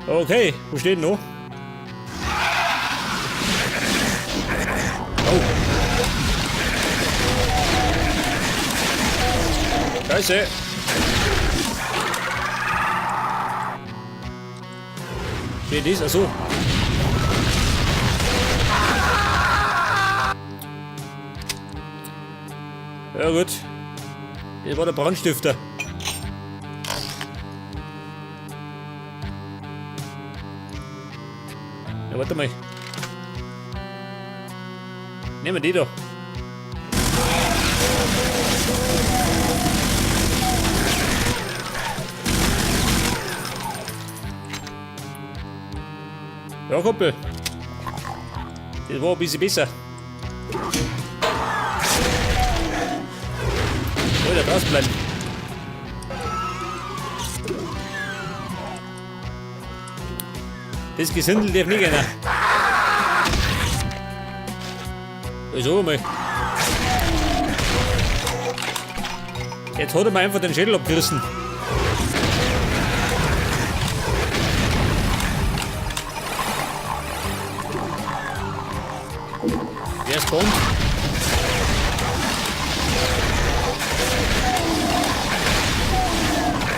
Okay, wo steht noch? Oh. Scheiße. Steht dies? Achso. Ja gut. Das war der Brandstifter. Ja, warte mal. Nehmen wir die doch. Ja, Kumpel. Das war ein bisschen besser. Da draußen bleiben. Das Gesindel darf nicht gehen. So mal. Jetzt hat er mir einfach den Schädel abgerissen. Wer ist kommt?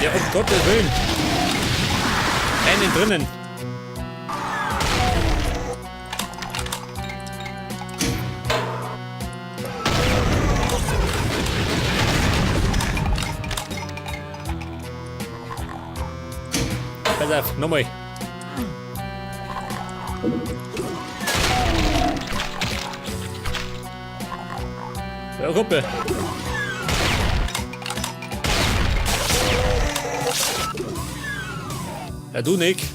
Ja, um Gottes Willen. Einen drinnen. Pass auf, nochmal. Ja, Kumpel. Ja, du nicht.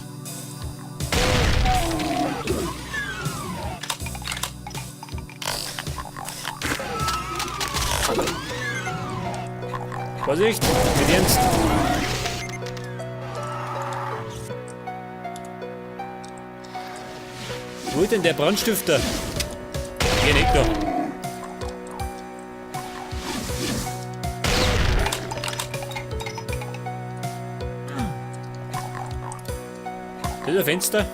Vorsicht, mit Jens. Wo ist denn der Brandstifter? Geh nicht da. Das ist ein Fenster.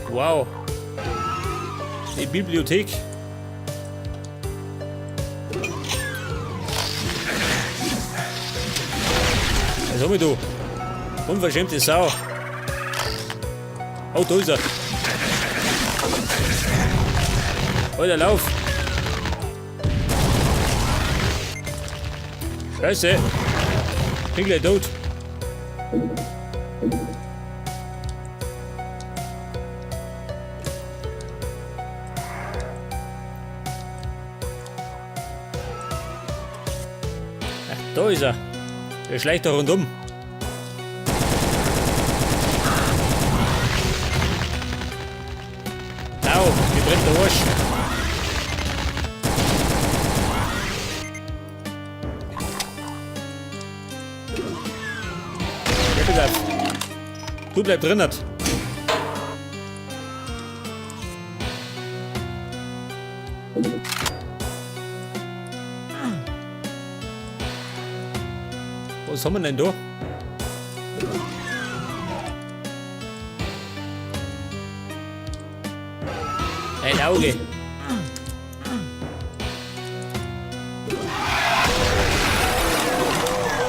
Wow. Die Bibliothek. Was hab ich da? Unverschämte Sau. Oh, da ist er. Alter, lauf. Scheiße. Bin gleich tot. Ach, da ist er. Der schleicht da rundum. Au, mir brennt der Arsch. Du bleib drinnen. Was haben wir denn da? Ein Auge.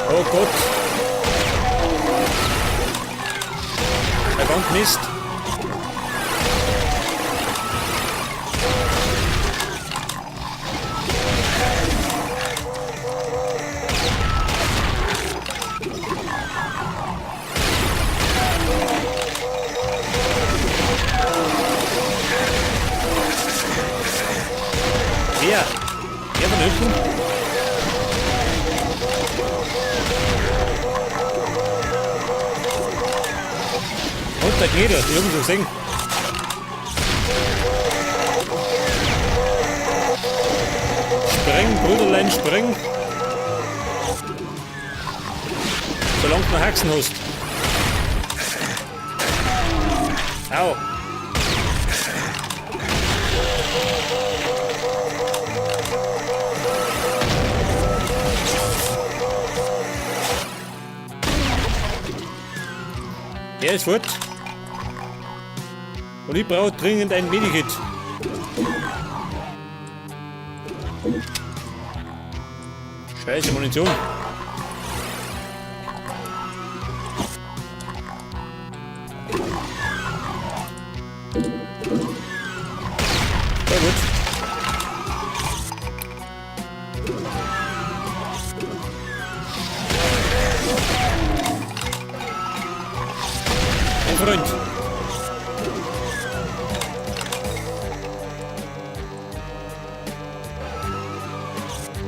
Oh Gott. Verdammt Mist. Wer? Wer von hinten? Und der Knete, irgendwo gesehen. Spring, Brüderlein, spring. Solange du noch Haxen hast. Au. Er ist fort. Und ich brauche dringend ein Medikit. Scheiße, Munition. Ja gut. Mein Freund.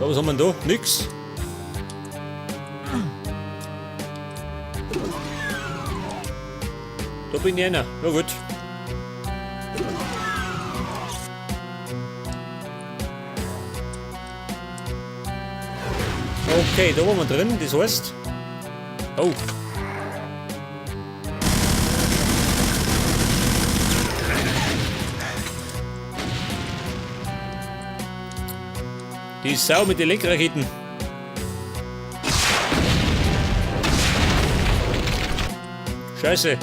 Was haben wir da? Nix. Da bin ich einer. Ja gut. Okay, da waren wir drin. Das heißt... Oh. Die Sau mit den Lenkraketen. Scheiße.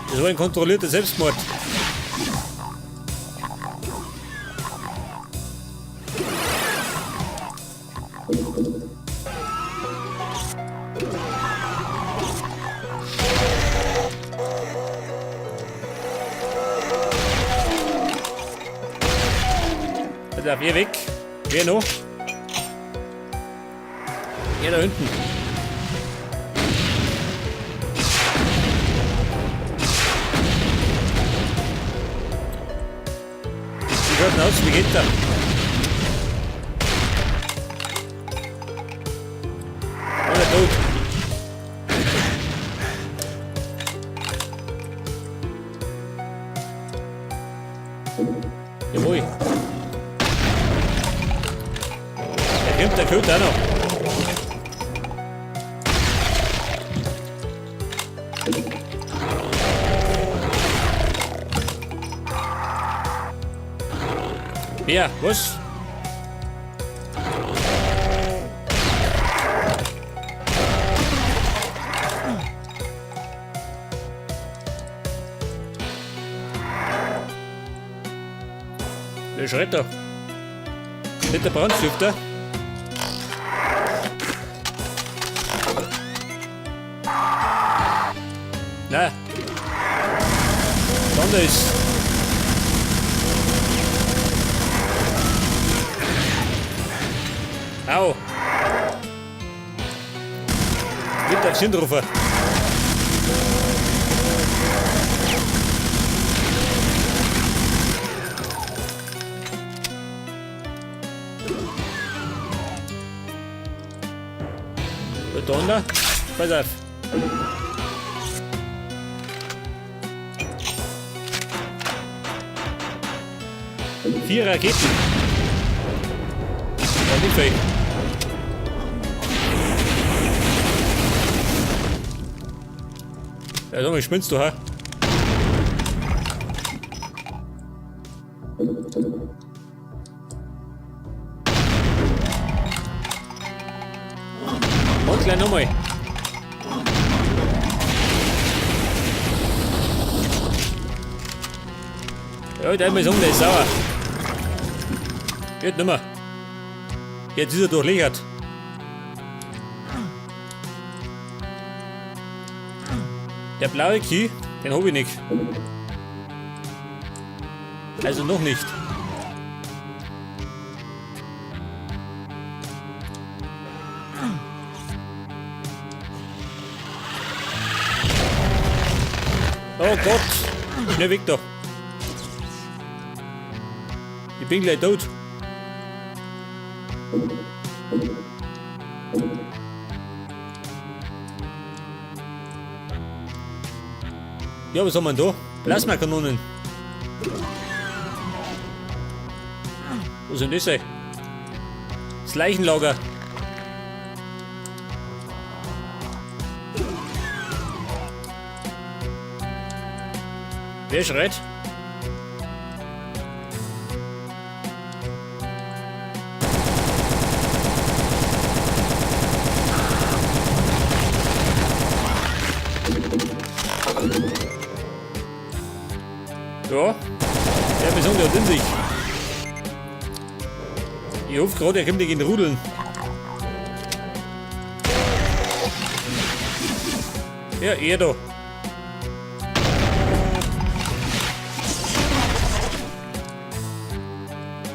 Das war ein kontrollierter Selbstmord. Da, wir weg. Wer noch? Ja, da hinten. Wie schaut denn aus? Wie geht der? Alle tot. Jawohl. Der Köter noch. Ja, was? Der schreit doch. Nicht der Brandstifter. Na. Anders. Au. Gibt aufs Hinrufer. Donner. Pass auf. Vier Raketen. Ja, nicht fake. Ja, sag mal, spinnst du, ha? Und gleich nochmal. Ja, der ist der ist sauer. Geht nimmer. Jetzt ist er durchlegert. Der blaue Key, den hab ich nicht. Also noch nicht. Oh Gott, schnell weg da. Ich bin gleich tot. Ja, was haben wir da? Plasmakanonen. Wo sind das? Das Leichenlager. Wer schreit? Ja, der Besong, der hat in sich. Ich hoffe gerade, er kommt nicht in den Rudeln. Ja, er da.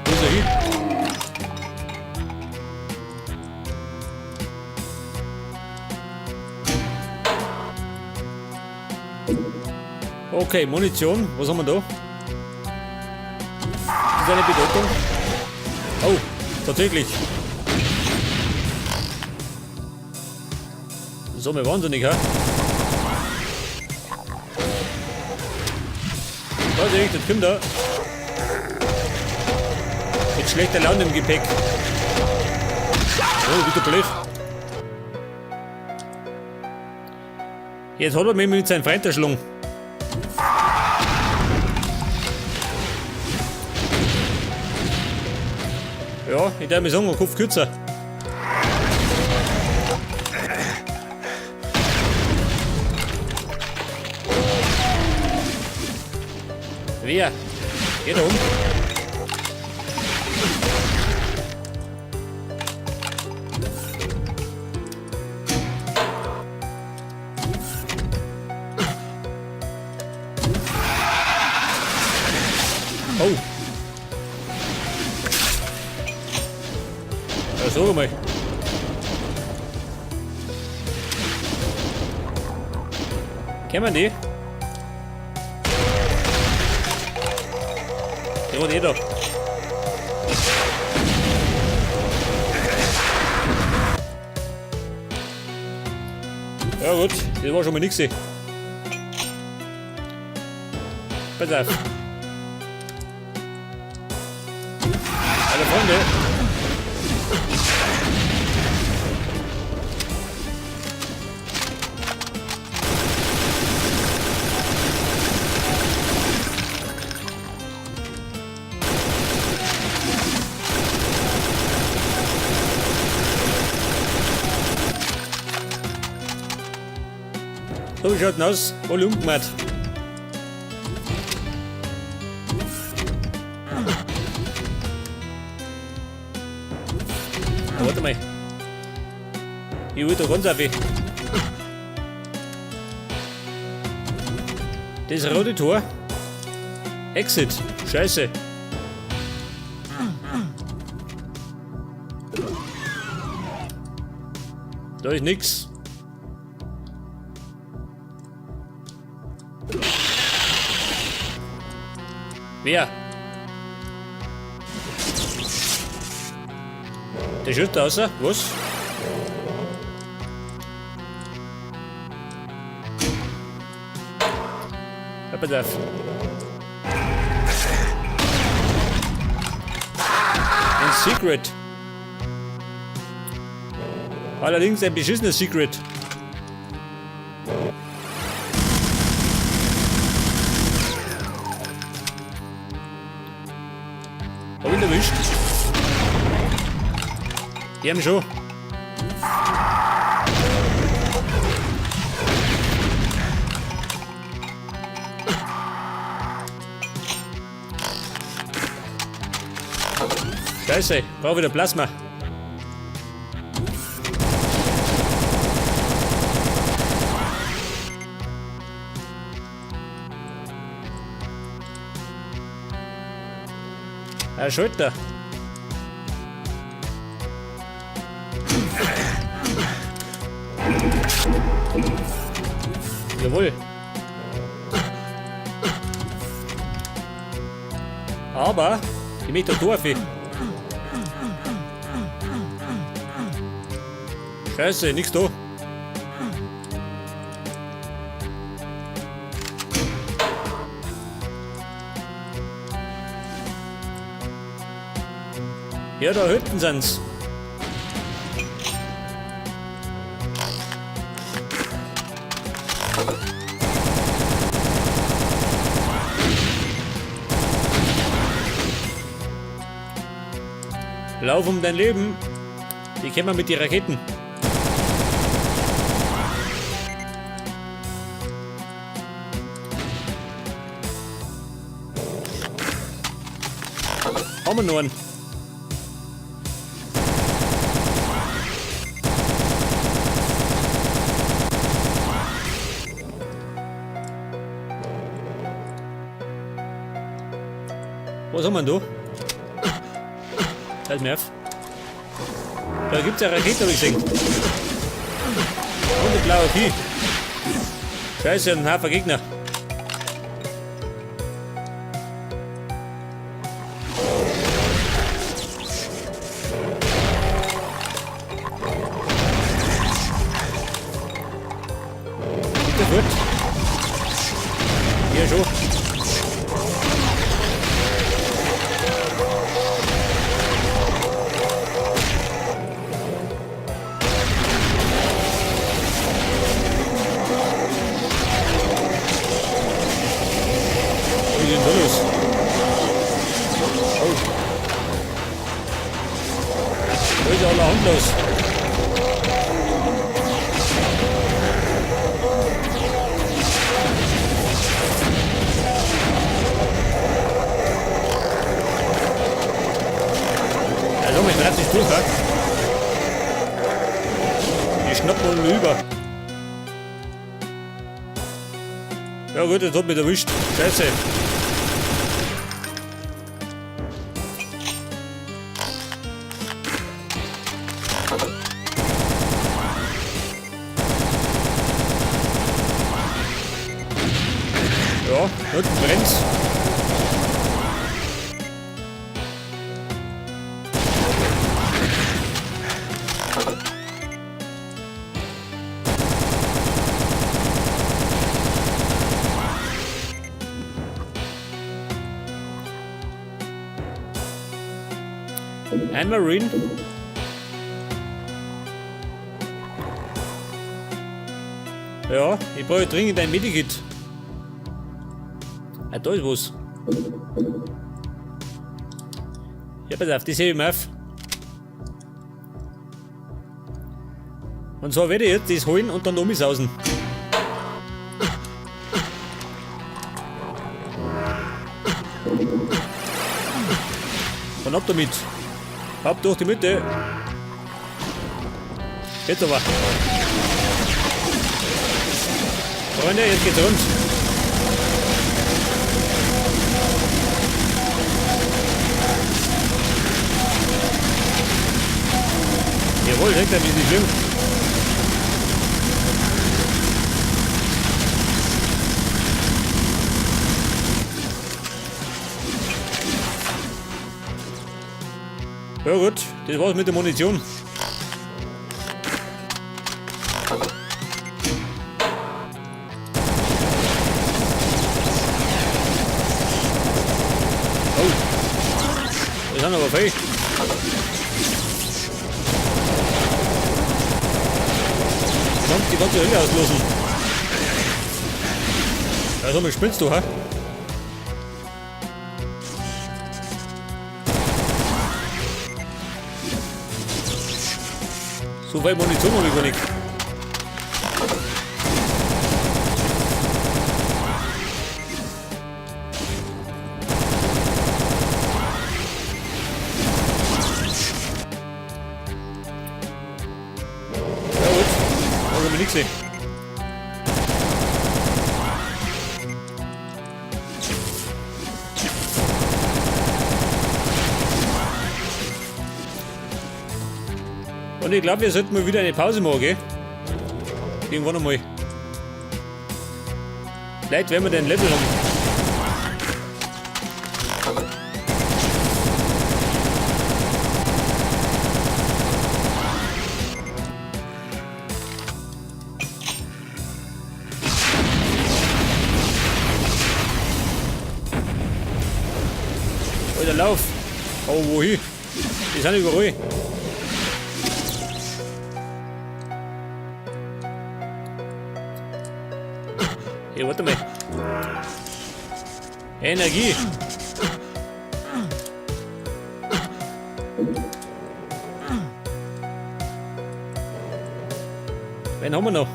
Wo ist er hin? Okay, Munition. Was haben wir da? Ist eine Bedeutung? Oh, tatsächlich. Das ist aber wahnsinnig, ha? Vorsicht, jetzt kommt er. Mit schlechter Laune im Gepäck. Oh, wieder Blech. Jetzt hat er mich mit seinem Freund erschlungen. Ja, ich darf mir sagen, ein Kopf kürzer. Wer? Geht um. Oh. Ja, so mal. Kennen wir die? Der war eh da. Ja gut, das war schon mal nix. Pass auf. Alle Freunde. So schaut aus, alle umgemacht. Warte mal. Ich will da ganz auf. Das rote Tor. Exit. Scheiße. Da ist nix. Wer? Der schützt außer? Was? Ja, pass auf. Ein Secret. Allerdings ein beschissenes Secret. Hab ihn erwischt. Die haben schon. Scheiße, brauch wieder Plasma. Ein Schalter. Jawohl. Aber ich möchte da Dorf. Scheiße, nix da. Ja, da hinten sind's. Lauf um dein Leben. Die kennen wir mit den Raketen. Haben wir noch einen? Was haben wir denn da? Halt mir auf. Da gibt's ja Rakete, hab ich gesehen. Und eine blaue Vieh. Scheiße, ein Haufen Gegner. Bitte gut. Hier schon. Da ist allerhand los. Also, ich bleib nicht durch, die schnappen uns über. Ja gut, jetzt hat mich erwischt. Scheiße. Ja, und brennt's. Ein Marine. Ja, ich brauche dringend ein Medikit. Ah, da ist was. Ja, pass auf, das hebe ich mir auf. Und zwar werde ich jetzt das holen und dann umsausen. Dann ab damit. Ab durch die Mitte. Jetzt aber. Freunde, jetzt geht's rund. Jawohl, denkt er, ist nicht schlimm. Ja gut, das war's mit der Munition. Oh, das sind aber viel. Verdammt, die ganze Hölle auslösen. Also, mich spinnst du, hä? So viel Munition habe ich gar nicht. Ja gut, da kann ich nichts sehen. Und ich glaube, wir sollten mal wieder eine Pause machen, gell? Irgendwann einmal. Vielleicht werden wir den Level haben. Alter, lauf! Oh, wohin? Die sind überall. Hey, warte mal. Energie. Wen haben wir noch?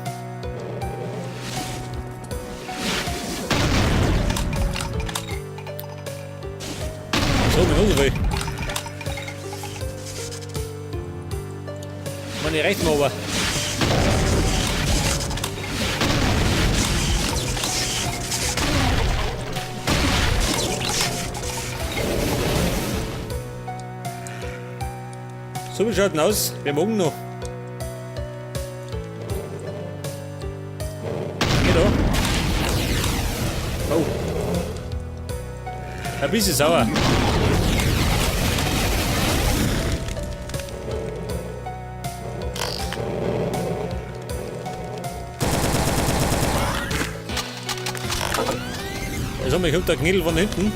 So, mit uns viel. Mann, ich recht mal aber. So, wie schaut denn aus? Wir morgen noch. Geh da. Oh. Ein bisschen sauer. Also, ich hab da Knädel von hinten.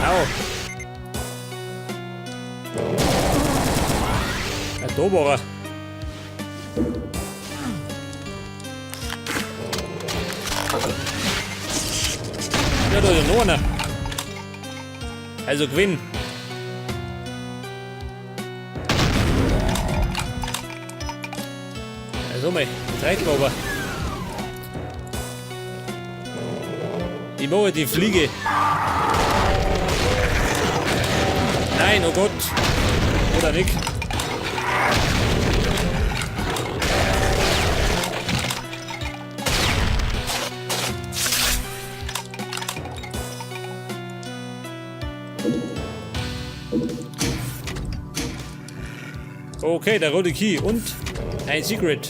Au. Ja, da war er. Ja, da ist ja noch einer. Also gewinn. Also mal, treibt aber. Ich mache die Fliege. Nein, oh Gott. Oder nicht. Okay, der rote Key und ein Secret.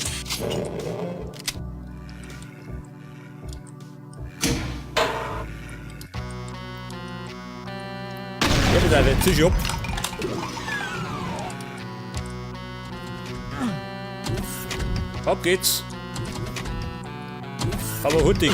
Ja, bitte, der Tisch ab. Ab geht's. Aber huttig.